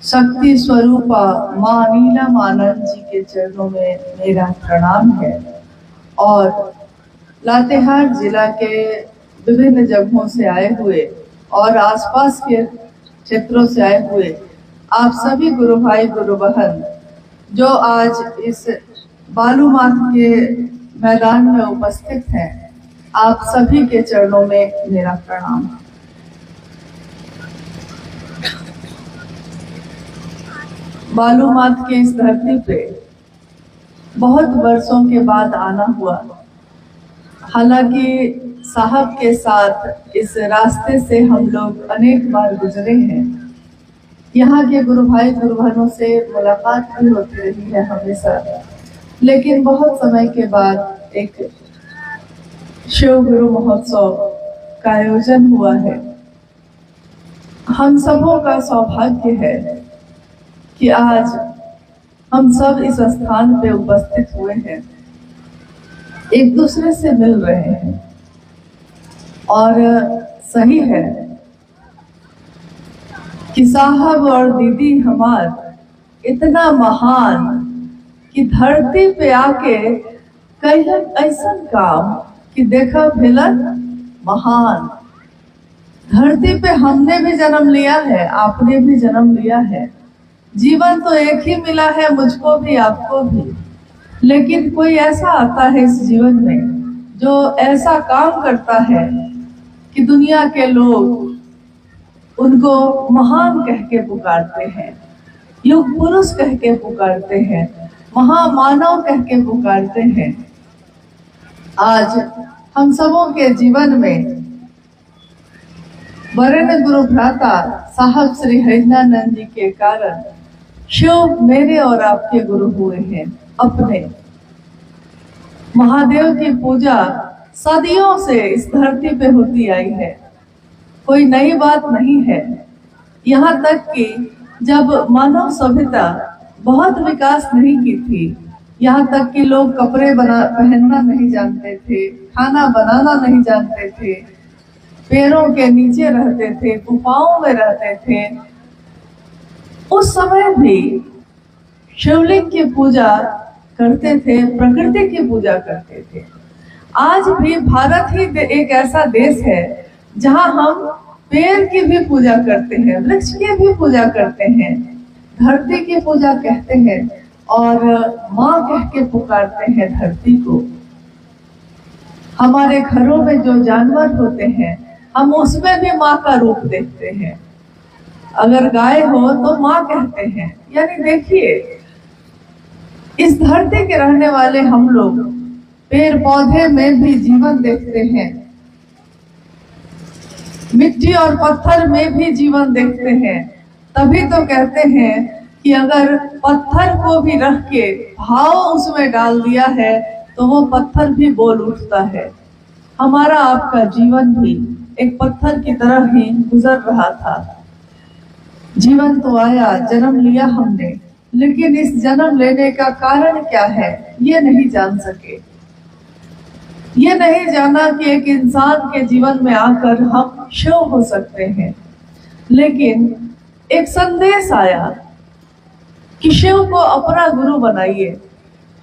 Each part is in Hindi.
शक्ति स्वरूपा माँ नीलमानंद जी के चरणों में मेरा प्रणाम है। और लातेहार जिला के विभिन्न जगहों से आए हुए और आसपास के क्षेत्रों से आए हुए आप सभी गुरु भाई गुरु बहन जो आज इस बालू माथ के मैदान में उपस्थित हैं, आप सभी के चरणों में मेरा प्रणाम। बालू माथ के इस धरती पे बहुत वर्षों के बाद आना हुआ। हालांकि साहब के साथ इस रास्ते से हम लोग अनेक बार गुजरे हैं। यहाँ के गुरु भाई गुरु बहनों से मुलाकात भी होती रही है हमेशा, लेकिन बहुत समय के बाद एक शिव गुरु महोत्सव का आयोजन हुआ है। हम सबों का सौभाग्य है कि आज हम सब इस स्थान पे उपस्थित हुए हैं, एक दूसरे से मिल रहे हैं। और सही है कि साहब और दीदी हमार इतना महान कि धरती पे आके कहलन ऐसा काम कि देखा भेलन महान। धरती पे हमने भी जन्म लिया है, आपने भी जन्म लिया है। जीवन तो एक ही मिला है, मुझको भी आपको भी, लेकिन कोई ऐसा आता है इस जीवन में जो ऐसा काम करता है कि दुनिया के लोग उनको महान कह के पुकारते हैं, युग पुरुष कह के पुकारते हैं, महामानव कह के पुकारते हैं। आज हम सबों के जीवन में वरेण्य गुरु भ्राता साहब श्री हरिनानंद जी के कारण शिव मेरे और आपके गुरु हुए हैं। अपने महादेव की पूजा सदियों से इस धरती पे होती आई है, कोई नई बात नहीं है। यहाँ तक कि जब मानव सभ्यता बहुत विकास नहीं की थी, यहाँ तक कि लोग कपड़े पहनना नहीं जानते थे, खाना बनाना नहीं जानते थे, पेड़ों के नीचे रहते थे, गुफाओं में रहते थे, उस समय भी शिवलिंग की पूजा करते थे, प्रकृति की पूजा करते थे। आज भी भारत ही एक ऐसा देश है जहां हम पेड़ की भी पूजा करते हैं, वृक्ष की भी पूजा करते हैं, धरती की पूजा कहते हैं और माँ कह के पुकारते हैं धरती को। हमारे घरों में जो जानवर होते हैं, हम उसमें भी माँ का रूप देखते हैं। अगर गाय हो तो माँ कहते हैं। यानी देखिए, इस धरती के रहने वाले हम लोग पेड़ पौधे में भी जीवन देखते हैं, मिट्टी और पत्थर में भी जीवन देखते हैं। तभी तो कहते हैं कि अगर पत्थर को भी रख के भाव उसमें डाल दिया है तो वो पत्थर भी बोल उठता है। हमारा आपका जीवन भी एक पत्थर की तरह ही गुजर रहा था। जीवन तो आया, जन्म लिया हमने, लेकिन इस जन्म लेने का कारण क्या है ये नहीं जान सके। ये नहीं जाना कि एक इंसान के जीवन में आकर हम शिव हो सकते हैं। लेकिन एक संदेश आया कि शिव को अपना गुरु बनाइए।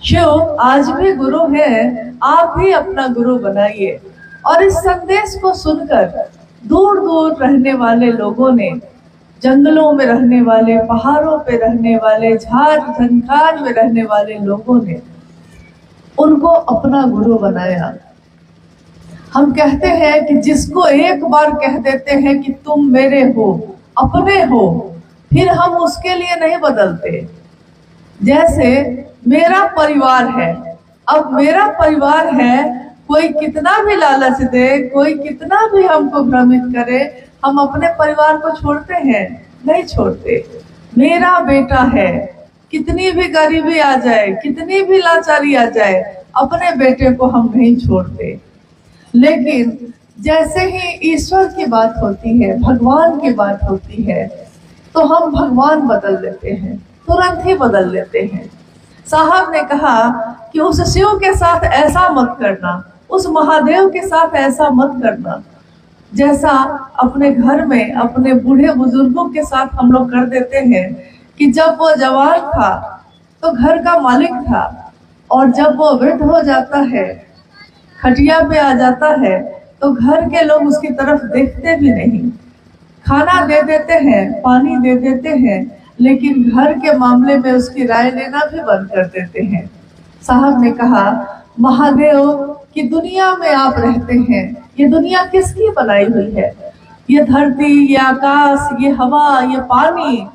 शिव आज भी गुरु है, आप भी अपना गुरु बनाइए। और इस संदेश को सुनकर दूर दूर रहने वाले लोगों ने, जंगलों में रहने वाले, पहाड़ों पे रहने वाले, झाड़ झंखार में रहने वाले लोगों ने उनको अपना गुरु बनाया। हम कहते हैं कि जिसको एक बार कह देते हैं कि तुम मेरे हो, अपने हो, फिर हम उसके लिए नहीं बदलते। जैसे मेरा परिवार है, अब मेरा परिवार है, कोई कितना भी लालच दे, कोई कितना भी हमको भ्रमित करे, हम अपने परिवार को छोड़ते हैं? नहीं छोड़ते। मेरा बेटा है, कितनी भी गरीबी आ जाए, कितनी भी लाचारी आ जाए, अपने बेटे को हम नहीं छोड़ते। लेकिन जैसे ही ईश्वर की बात होती है, भगवान की बात होती है, तो हम भगवान बदल लेते हैं, तुरंत ही बदल लेते हैं। साहब ने कहा कि उस शिव के साथ ऐसा मत करना, उस महादेव के साथ ऐसा मत करना। जैसा अपने घर में अपने बूढ़े बुजुर्गों के साथ हम लोग कर देते हैं कि जब वो जवान था तो घर का मालिक था, और जब वो वृद्ध हो जाता है, खटिया पे आ जाता है, तो घर के लोग उसकी तरफ देखते भी नहीं। खाना दे देते हैं, पानी दे देते हैं, लेकिन घर के मामले में उसकी राय लेना भी बंद कर देते हैं। साहब ने कहा, महादेव की दुनिया में आप रहते हैं, ये दुनिया किसकी बनाई हुई है? ये धरती, ये आकाश, ये हवा, ये पानी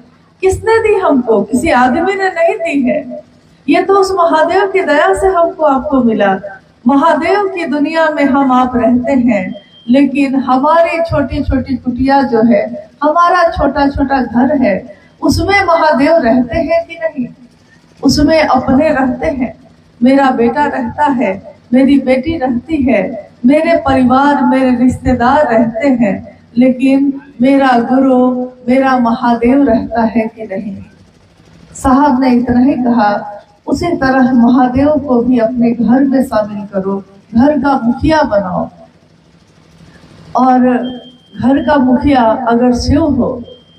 किसने दी हमको? किसी आदमी ने नहीं दी है। ये तो उस महादेव की दया से हमको आपको मिला। महादेव की दुनिया में हम आप रहते हैं, लेकिन हमारी छोटी छोटी कुटिया जो है, हमारा छोटा छोटा घर है, उसमें महादेव रहते हैं कि नहीं? उसमें अपने रहते हैं। मेरा बेटा रहता है, मेरी बेटी रहती है, मेरे परिवार, मेरे रिश्तेदार रहते हैं, लेकिन मेरा गुरु, मेरा महादेव रहता है कि नहीं? साहब ने इतना ही कहा। उसी तरह महादेव को भी अपने घर में शामिल करो, घर का मुखिया बनाओ। और घर का मुखिया अगर शिव हो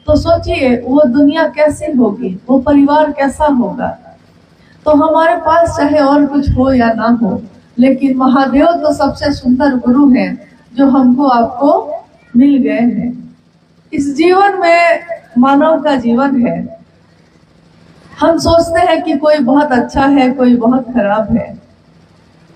तो सोचिए वो दुनिया कैसी होगी, वो परिवार कैसा होगा। तो हमारे पास चाहे और कुछ हो या ना हो, लेकिन महादेव तो सबसे सुंदर गुरु हैं जो हमको आपको मिल गए हैं। इस जीवन में मानव का जीवन है। हम सोचते हैं कि कोई बहुत अच्छा है, कोई बहुत खराब है।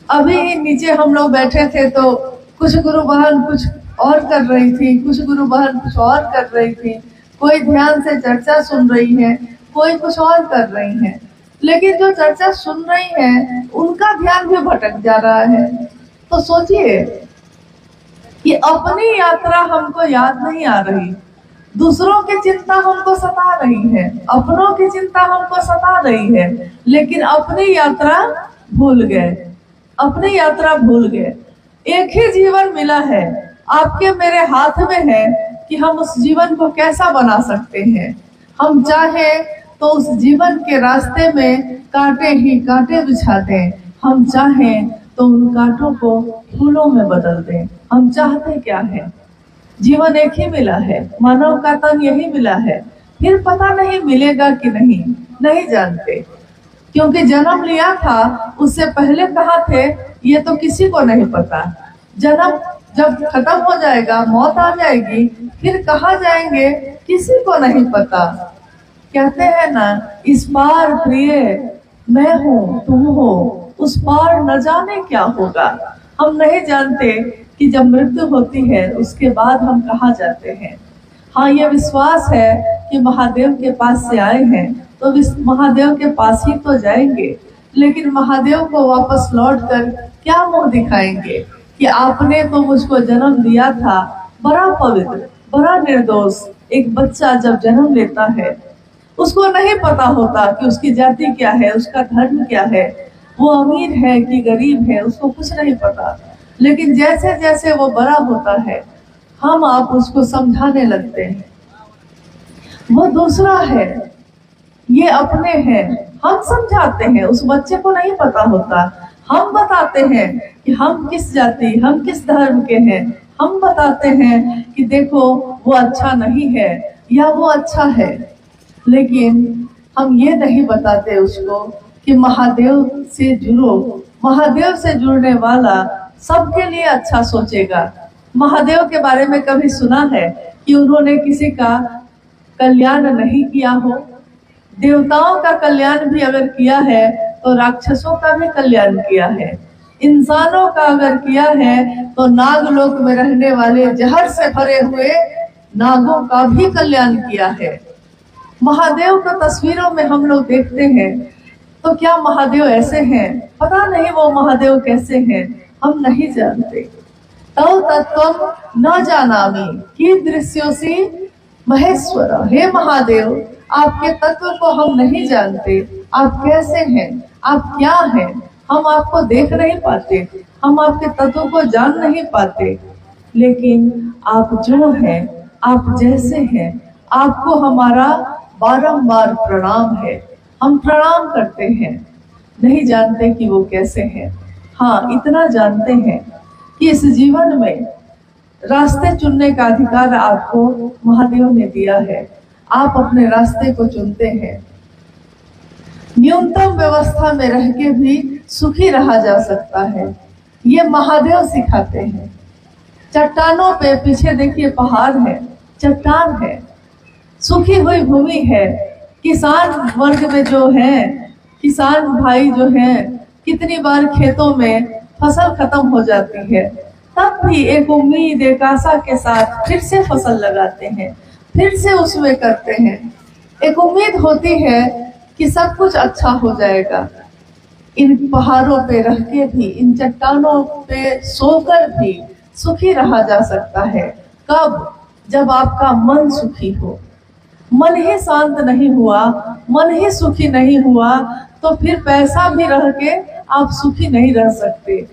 अभी नीचे हम लोग बैठे थे तो कुछ गुरु बहन कुछ और कर रही थी, कुछ गुरु बहन कुछ और कर रही थी, कोई ध्यान से चर्चा सुन रही है, कोई कुछ और कर रही है। लेकिन जो चर्चा सुन रही है उनका ध्यान भी भटक जा रहा है। तो सोचिए कि अपनी यात्रा हमको याद नहीं आ रही, दूसरों की चिंता हमको सता रही है, अपनों की चिंता हमको सता रही है, लेकिन अपनी यात्रा भूल गए, अपनी यात्रा भूल गए। एक ही जीवन मिला है, आपके मेरे हाथ में है कि हम उस जीवन को कैसा बना सकते हैं। हम चाहे तो उस जीवन के रास्ते में कांटे ही कांटे बिछा दें, हम चाहें तो उन कांटों को फूलों में बदल दें। हम चाहते क्या है? जीवन एक ही मिला है, मानव का तन यही मिला है, फिर पता नहीं मिलेगा कि नहीं, नहीं जानते। क्योंकि जन्म लिया था, उससे पहले कहाँ थे ये तो किसी को नहीं पता। जन्म जब खत्म हो जाएगा, मौत आ जाएगी, फिर कहाँ जाएंगे किसी को नहीं पता। कहते हैं ना, इस पार प्रिय मैं हूँ तुम हो, उस पार न जाने क्या होगा। हम नहीं जानते कि जब मृत्यु होती है उसके बाद हम कहाँ जाते हैं। हाँ, ये विश्वास है कि महादेव के पास से आए हैं तो महादेव के पास ही तो जाएंगे, लेकिन महादेव को वापस लौट कर क्या मुंह दिखाएंगे कि आपने तो मुझको जन्म दिया था। बड़ा पवित्र, बड़ा निर्दोष एक बच्चा जब जन्म लेता है, उसको नहीं पता होता कि उसकी जाति क्या है, उसका धर्म क्या है, वो अमीर है कि गरीब है, उसको कुछ नहीं पता। लेकिन जैसे जैसे वो बड़ा होता है, हम आप उसको समझाने लगते हैं, वो दूसरा है, ये अपने हैं। हम समझाते हैं, उस बच्चे को नहीं पता होता। हम बताते हैं कि हम किस जाति, हम किस धर्म के हैं। हम बताते हैं कि देखो वो अच्छा नहीं है या वो अच्छा है, लेकिन हम ये नहीं बताते उसको कि महादेव से जुड़ो। महादेव से जुड़ने वाला सबके लिए अच्छा सोचेगा। महादेव के बारे में कभी सुना है कि उन्होंने किसी का कल्याण नहीं किया हो? देवताओं का कल्याण भी अगर किया है तो राक्षसों का भी कल्याण किया है। इंसानों का अगर किया है तो नागलोक में रहने वाले जहर से भरे हुए नागों का भी कल्याण किया है। महादेव को तस्वीरों में हम लोग देखते हैं तो क्या महादेव ऐसे हैं? पता नहीं वो महादेव कैसे हैं, हम नहीं जानते। तव तत्त्वं न जानामि कीदृश्योऽसि महेश्वर। हे महादेव, आपके तत्व को हम नहीं जानते, आप कैसे हैं, आप क्या हैं, हम आपको देख नहीं पाते, हम आपके तत्व को जान नहीं पाते। लेकिन आप जो हैं, आप जैसे हैं, आपको हमारा बारंबार प्रणाम है। हम प्रणाम करते हैं, नहीं जानते कि वो कैसे हैं। हाँ, इतना जानते हैं कि इस जीवन में रास्ते चुनने का अधिकार आपको महादेव ने दिया है। आप अपने रास्ते को चुनते हैं। न्यूनतम व्यवस्था में रह के भी सुखी रहा जा सकता है, ये महादेव सिखाते हैं। चट्टानों पे पीछे देखिए पहाड़ है, चट्टान है, सूखी हुई भूमि है। किसान वर्ग में जो है, किसान भाई जो हैं, कितनी बार खेतों में फसल खत्म हो जाती है, तब भी एक उम्मीद, एक आशा के साथ फिर से फसल लगाते हैं, फिर से उसमें करते हैं। एक उम्मीद होती है कि सब कुछ अच्छा हो जाएगा। इन पहाड़ों पे रह के भी, इन चट्टानों पे सोकर भी सुखी रहा जा सकता है। कब? जब आपका मन सुखी हो। मन ही शांत नहीं हुआ, मन ही सुखी नहीं हुआ, तो फिर पैसा भी रह के आप सुखी नहीं रह सकते।